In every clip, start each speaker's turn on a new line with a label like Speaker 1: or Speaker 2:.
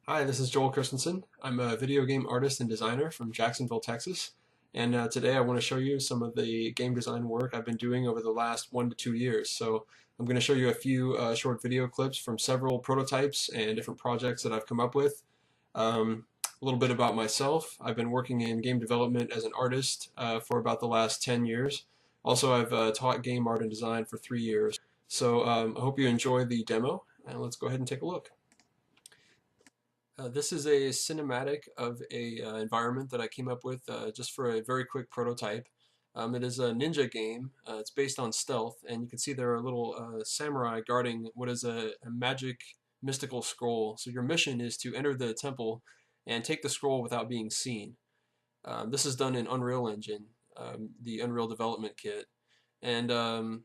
Speaker 1: Hi, this is Joel Christensen. I'm a video game artist and designer from Jacksonville, Texas. And today I want to show you some of the game design work I've been doing over the last 1 to 2 years. So I'm going to show you a few short video clips from several prototypes and different projects that I've come up with. A little bit about myself. I've been working in game development as an artist for about the last 10 years. Also, I've taught game art and design for 3 years. So I hope you enjoy the demo, and let's go ahead and take a look. This is a cinematic of a environment that I came up with just for a very quick prototype. It is a ninja game. It's based on stealth, and you can see there are little samurai guarding what is a magic mystical scroll. So your mission is to enter the temple and take the scroll without being seen. This is done in Unreal Engine, the Unreal Development Kit. And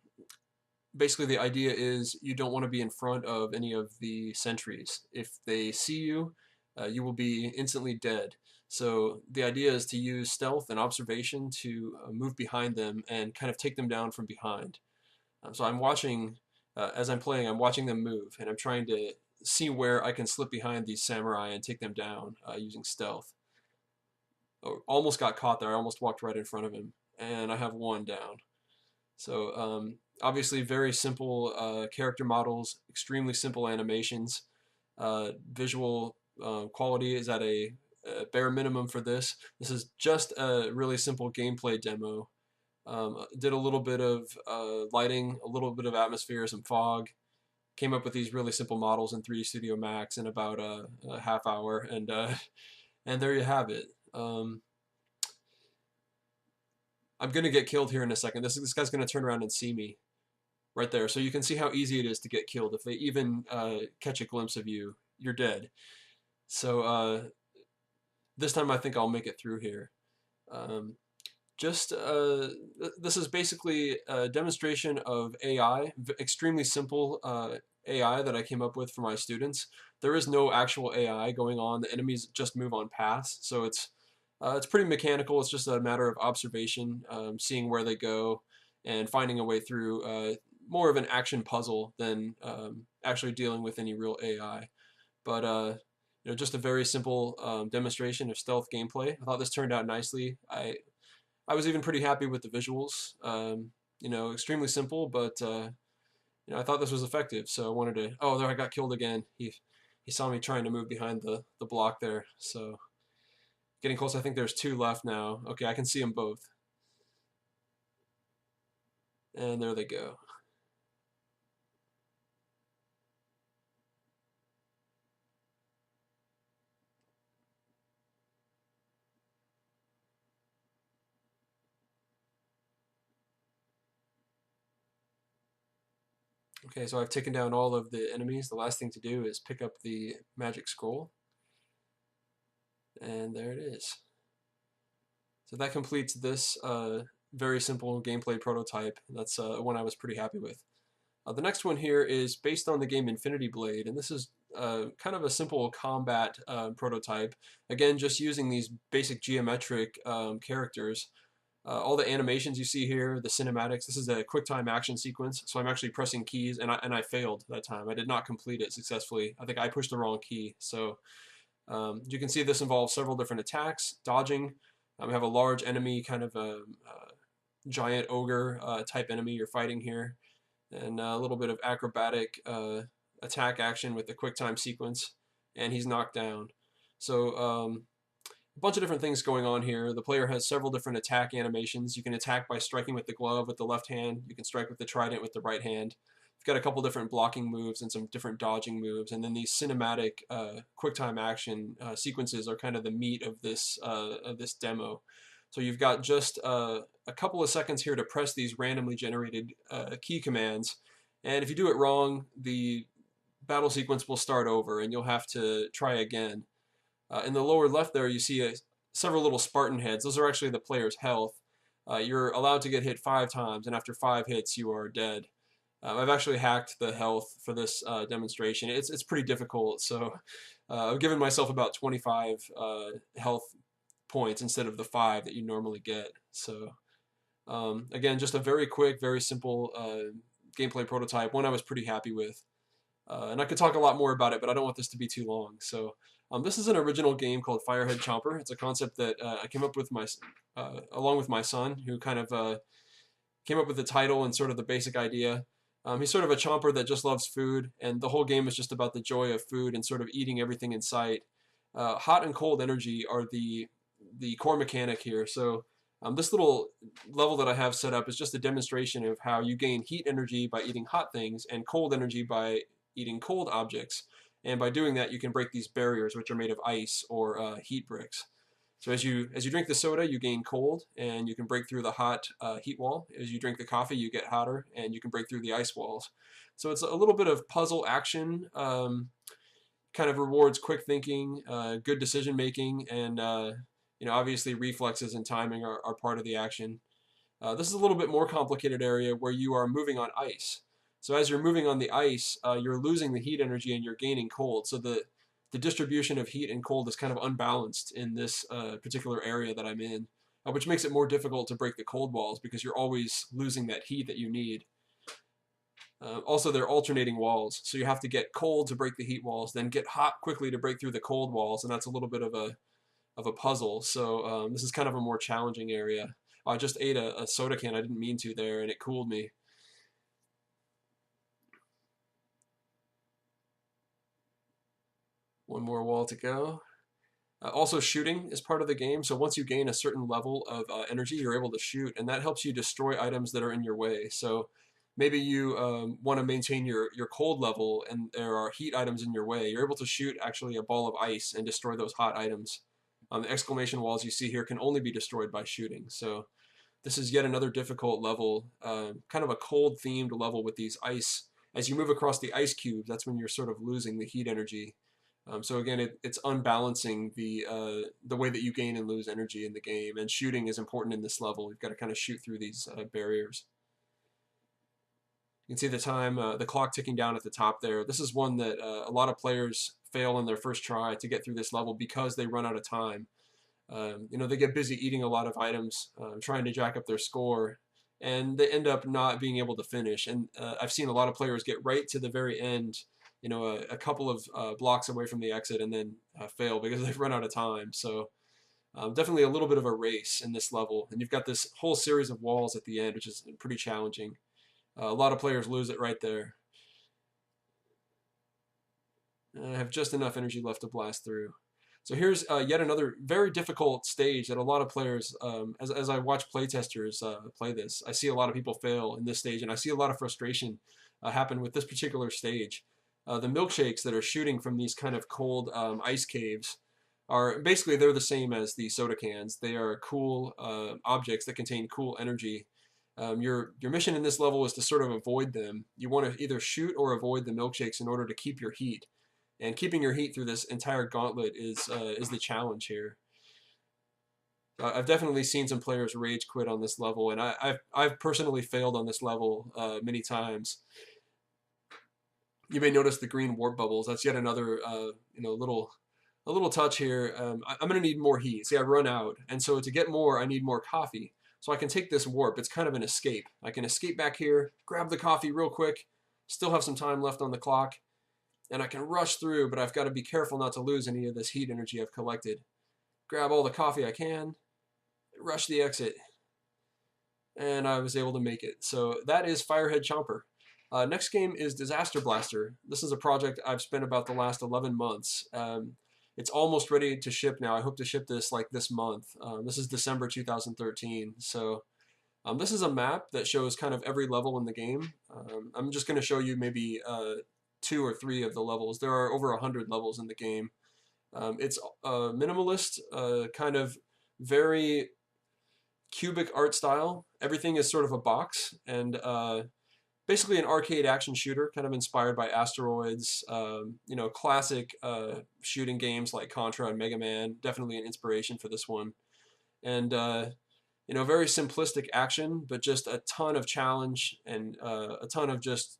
Speaker 1: basically the idea is you don't want to be in front of any of the sentries. If they see you, you will be instantly dead. So the idea is to use stealth and observation to move behind them and kind of take them down from behind. So I'm watching, as I'm playing, I'm watching them move, and I'm trying to see where I can slip behind these samurai and take them down using stealth. Oh, almost got caught there. I almost walked right in front of him, and I have one down. So obviously very simple character models, extremely simple animations. Visual quality is at a bare minimum for this. This is just a really simple gameplay demo. Did a little bit of lighting, a little bit of atmosphere, some fog. Came up with these really simple models in 3D Studio Max in about a half hour, and there you have it. I'm gonna get killed here in a second. This guy's gonna turn around and see me right there. So you can see how easy it is to get killed. If they even catch a glimpse of you, you're dead. So this time I think I'll make it through here. Um, this is basically a demonstration of AI, extremely simple AI that I came up with for my students. There is no actual AI going on. The enemies just move on paths, so it's pretty mechanical. It's just a matter of observation, seeing where they go, and finding a way through. More of an action puzzle than actually dealing with any real AI. But just a very simple demonstration of stealth gameplay. I thought this turned out nicely. I was even pretty happy with the visuals. Extremely simple, but I thought this was effective. So I wanted to. Oh, there I got killed again. He saw me trying to move behind the block there. So getting close. I think there's two left now. Okay, I can see them both. And there they go. Okay, so I've taken down all of the enemies. The last thing to do is pick up the magic scroll. And there it is. So that completes this very simple gameplay prototype. That's one I was pretty happy with. The next one here is based on the game Infinity Blade, and this is kind of a simple combat prototype. Again, just using these basic geometric characters. All the animations you see here, the cinematics, this is a QuickTime action sequence, so I'm actually pressing keys, and I failed that time. I did not complete it successfully. I think I pushed the wrong key. So you can see this involves several different attacks, dodging. We have a large enemy, kind of a giant ogre type enemy you're fighting here, and a little bit of acrobatic attack action with the QuickTime sequence, and he's knocked down. So a bunch of different things going on here. The player has several different attack animations. You can attack by striking with the glove with the left hand. You can strike with the trident with the right hand. You've got a couple different blocking moves and some different dodging moves, and then these cinematic QuickTime action sequences are kind of the meat of this demo. So you've got just a couple of seconds here to press these randomly generated key commands, and if you do it wrong, the battle sequence will start over, and you'll have to try again. In the lower left there, you see several little Spartan heads. Those are actually the player's health. You're allowed to get hit 5 times, and after 5 hits, you are dead. I've actually hacked the health for this demonstration. It's pretty difficult, so I've given myself about 25 health points instead of the 5 that you normally get. So again, just a very quick, very simple gameplay prototype, one I was pretty happy with. And I could talk a lot more about it, but I don't want this to be too long. So this is an original game called Firehead Chomper. It's a concept that I came up with along with my son, who kind of came up with the title and sort of the basic idea. He's sort of a chomper that just loves food, and the whole game is just about the joy of food and sort of eating everything in sight. Hot and cold energy are the core mechanic here. So this little level that I have set up is just a demonstration of how you gain heat energy by eating hot things and cold energy by eating cold objects. And by doing that, you can break these barriers, which are made of ice or heat bricks. So as you drink the soda, you gain cold, and you can break through the hot heat wall. As you drink the coffee, you get hotter, and you can break through the ice walls. So it's a little bit of puzzle action, kind of rewards quick thinking, good decision making, and obviously reflexes and timing are part of the action. This is a little bit more complicated area where you are moving on ice. So as you're moving on the ice, you're losing the heat energy and you're gaining cold. So the distribution of heat and cold is kind of unbalanced in this particular area that I'm in, which makes it more difficult to break the cold walls because you're always losing that heat that you need. Also, they're alternating walls, so you have to get cold to break the heat walls, then get hot quickly to break through the cold walls, and that's a little bit of a puzzle. So this is kind of a more challenging area. I just ate a soda can, I didn't mean to there, and it cooled me. One more wall to go. Also, shooting is part of the game, so once you gain a certain level of energy, you're able to shoot, and that helps you destroy items that are in your way. So maybe you want to maintain your cold level, and there are heat items in your way. You're able to shoot actually a ball of ice and destroy those hot items. The exclamation walls you see here can only be destroyed by shooting. So this is yet another difficult level, kind of a cold-themed level with these ice. As you move across the ice cubes, that's when you're sort of losing the heat energy. So again, it's unbalancing the way that you gain and lose energy in the game, and shooting is important in this level. You've got to kind of shoot through these barriers. You can see the time, the clock ticking down at the top there. This is one that a lot of players fail on their first try to get through this level because they run out of time. They get busy eating a lot of items, trying to jack up their score, and they end up not being able to finish. And I've seen a lot of players get right to the very end, a couple of blocks away from the exit, and then fail because they've run out of time. So definitely a little bit of a race in this level. And you've got this whole series of walls at the end, which is pretty challenging. A lot of players lose it right there. And I have just enough energy left to blast through. So here's yet another very difficult stage that a lot of players, as I watch playtesters play this, I see a lot of people fail in this stage, and I see a lot of frustration happen with this particular stage. The milkshakes that are shooting from these kind of cold ice caves are basically, they're the same as the soda cans. They are cool objects that contain cool energy. Your mission in this level is to sort of avoid them. You want to either shoot or avoid the milkshakes in order to keep your heat. And keeping your heat through this entire gauntlet is the challenge here. I've definitely seen some players rage quit on this level, and I've personally failed on this level many times. You may notice the green warp bubbles. That's yet another little touch here. I'm going to need more heat. See, I've run out, and so to get more, I need more coffee. So I can take this warp. It's kind of an escape. I can escape back here, grab the coffee real quick, still have some time left on the clock, and I can rush through, but I've got to be careful not to lose any of this heat energy I've collected. Grab all the coffee I can, rush the exit, and I was able to make it. So that is Firehead Chomper. Next game is Disaster Blaster. This is a project I've spent about the last 11 months. It's almost ready to ship now. I hope to ship this like this month. This is December 2013. So this is a map that shows kind of every level in the game. I'm just going to show you maybe 2 or 3 of the levels. There are over 100 levels in the game. It's minimalist, kind of very cubic art style. Everything is sort of a box, and basically an arcade action shooter, kind of inspired by Asteroids. Classic shooting games like Contra and Mega Man, definitely an inspiration for this one. And very simplistic action, but just a ton of challenge and a ton of just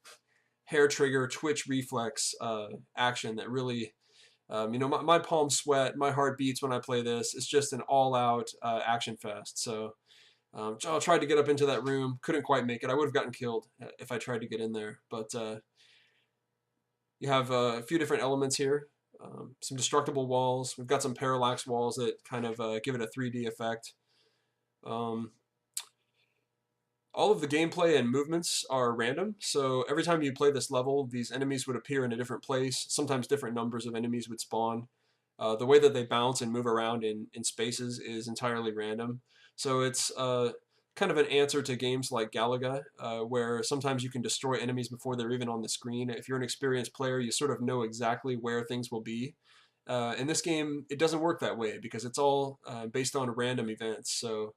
Speaker 1: hair trigger, twitch reflex action that really, my palms sweat, my heart beats when I play this. It's just an all-out action fest. So I tried to get up into that room, couldn't quite make it. I would have gotten killed if I tried to get in there, but You have a few different elements here. Some destructible walls. We've got some parallax walls that kind of give it a 3D effect. All of the gameplay and movements are random, so every time you play this level, these enemies would appear in a different place. Sometimes different numbers of enemies would spawn. The way that they bounce and move around in spaces is entirely random. So it's kind of an answer to games like Galaga, where sometimes you can destroy enemies before they're even on the screen. If you're an experienced player, you sort of know exactly where things will be. In this game, it doesn't work that way because it's all based on random events. So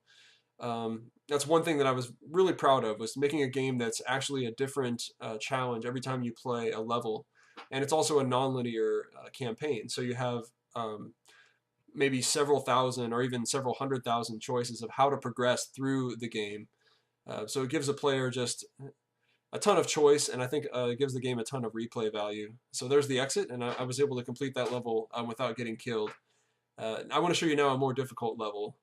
Speaker 1: that's one thing that I was really proud of, was making a game that's actually a different challenge every time you play a level. And it's also a non-linear campaign. So you have maybe several thousand or even several 100,000 choices of how to progress through the game. So it gives a player just a ton of choice, and I think it gives the game a ton of replay value. So there's the exit, and I was able to complete that level without getting killed. I want to show you now a more difficult level,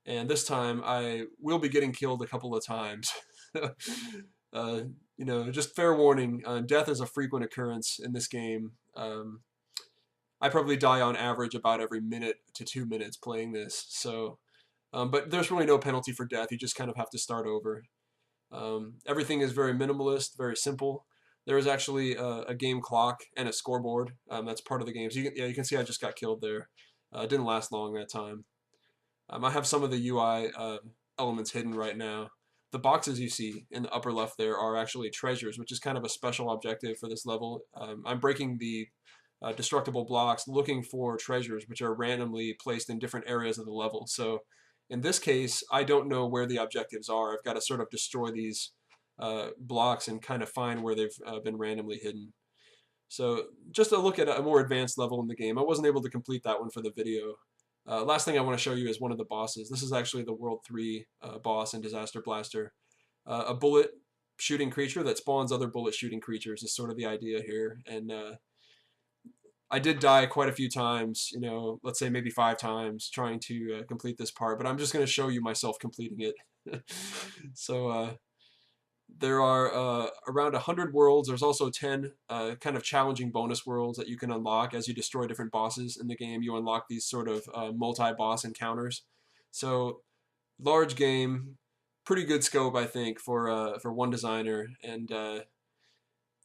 Speaker 1: and this time I will be getting killed a couple of times. You know, just fair warning, death is a frequent occurrence in this game. I probably die on average about every minute to 2 minutes playing this. So, but there's really no penalty for death. You just kind of have to start over. Everything is very minimalist, very simple. There is actually a game clock and a scoreboard. That's part of the game. So you can see I just got killed there. It didn't last long that time. I have some of the UI elements hidden right now. The boxes you see in the upper left there are actually treasures, which is kind of a special objective for this level. I'm breaking the destructible blocks looking for treasures, which are randomly placed in different areas of the level. So in this case, I don't know where the objectives are. I've got to sort of destroy these blocks and kind of find where they've been randomly hidden. So just a look at a more advanced level in the game. I wasn't able to complete that one for the video. Last thing I want to show you is one of the bosses. This is actually the World 3 boss in Disaster Blaster. A bullet shooting creature that spawns other bullet shooting creatures is sort of the idea here. And I did die quite a few times, you know, let's say maybe 5 times trying to complete this part, but I'm just going to show you myself completing it. So there are around 100 worlds. There's also 10 kind of challenging bonus worlds that you can unlock as you destroy different bosses in the game. You unlock these sort of multi-boss encounters. So large game, pretty good scope, I think, for one designer. And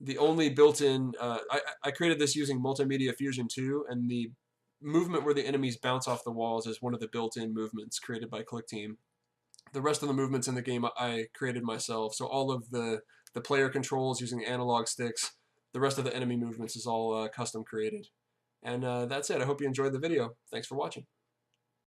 Speaker 1: the only built-in, I created this using Multimedia Fusion 2, and the movement where the enemies bounce off the walls is one of the built-in movements created by ClickTeam. The rest of the movements in the game I created myself, so all of the player controls using analog sticks, the rest of the enemy movements is all custom created. And that's it. I hope you enjoyed the video. Thanks for watching.